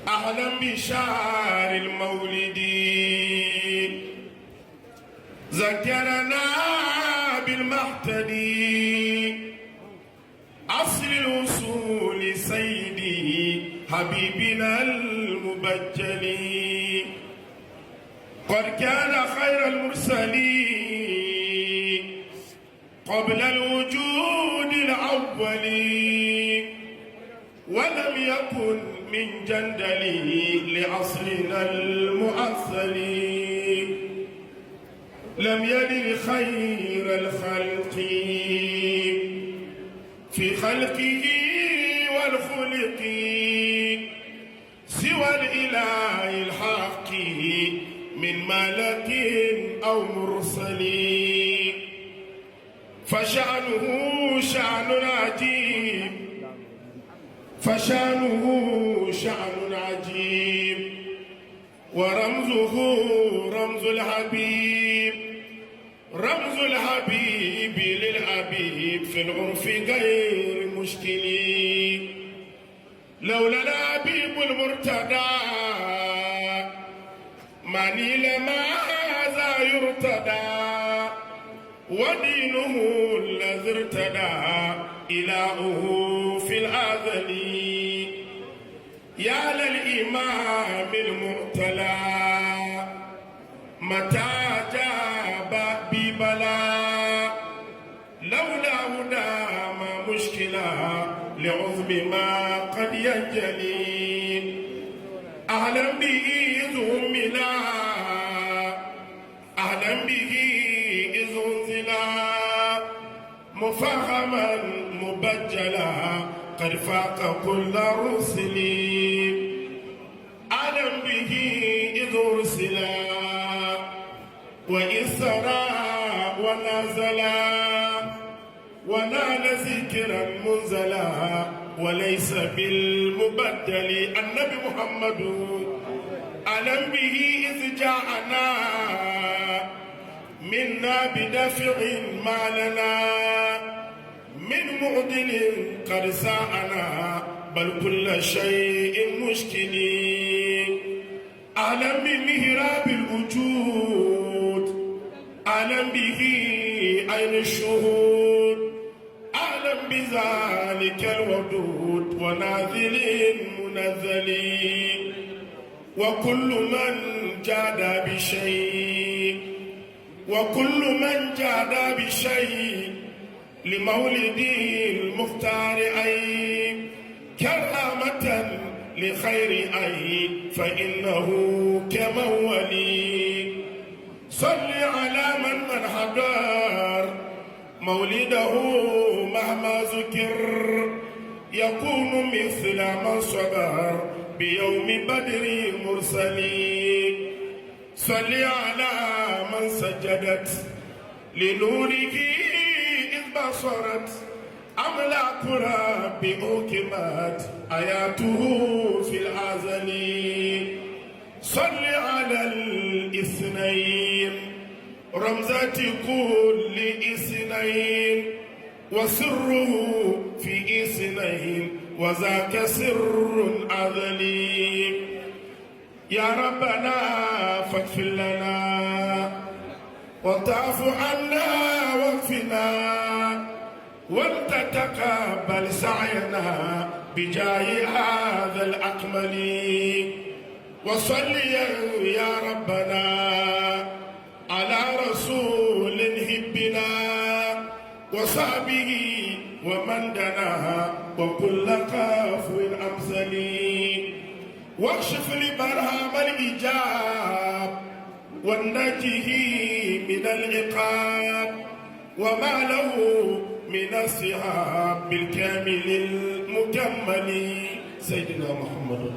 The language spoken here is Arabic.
أهلا بشهر المولد ذكرنا بالمهتدي أصل الوصول سيدي حبيبنا المبجل قد كان خير المرسلين قبل الوجود الأول ولم يكن من جندلي لأصلنا المؤصل لم يلد خير الخلق في خلقه والخلق سوى الإله الحق من ملك أو مرسل فشأنه شأن عجيب ورمزه رمز الحبيب للحبيب في العرف غير مشكل لولا الحبيب المرتدى ما نيل ماذا يرتدى ودينه الذي ارتدى إلهه في الأذل يا للإمام المعتلى متى جاب ببلا لولا دام مشكلة لعظم ما قد يجلي أهلا به ذملا أهلا به إذ انزلا مفهما مبجلا قد فاق كل الرسل أهلا به إذ أرسلا وإسرا ونزلا ونال ذكرا منزلا وليس بالمبدل النبي محمد أهلا به إذ جاءنا منا بدفع ما لنا من معدل قد ساءنا بل كل شيء مشكل أهلا بمهراب الوجود أهلا به أين الشهود أهلا بذلك الودود وناذل منزل وكل من جاد بشيء لمولد المختار أي كرامة لخير أي فإنه كمولي صل على من حضر مولده مهما ذكر يكون مثل من صبر بيوم بدر مرسلين صل على من سجدت لنوره إذ بصرت أملاك ربي أكمت آياته في الأزل صل على الاثنين رمزات كل اثنين وسره في اثنين وذاك سر أذلي يا ربنا فاغفر لنا وتعف عنا واغفنا وانت تقبل سعينا بجاه هذا الأكمل وصل يا ربنا على رسول هبنا وصحبه ومن دنا وكل كافر أمثلي واكشف لبرهام الإجاب ونجه من العقاب وما له من الصحاب بالكامل المكمل سيدنا محمد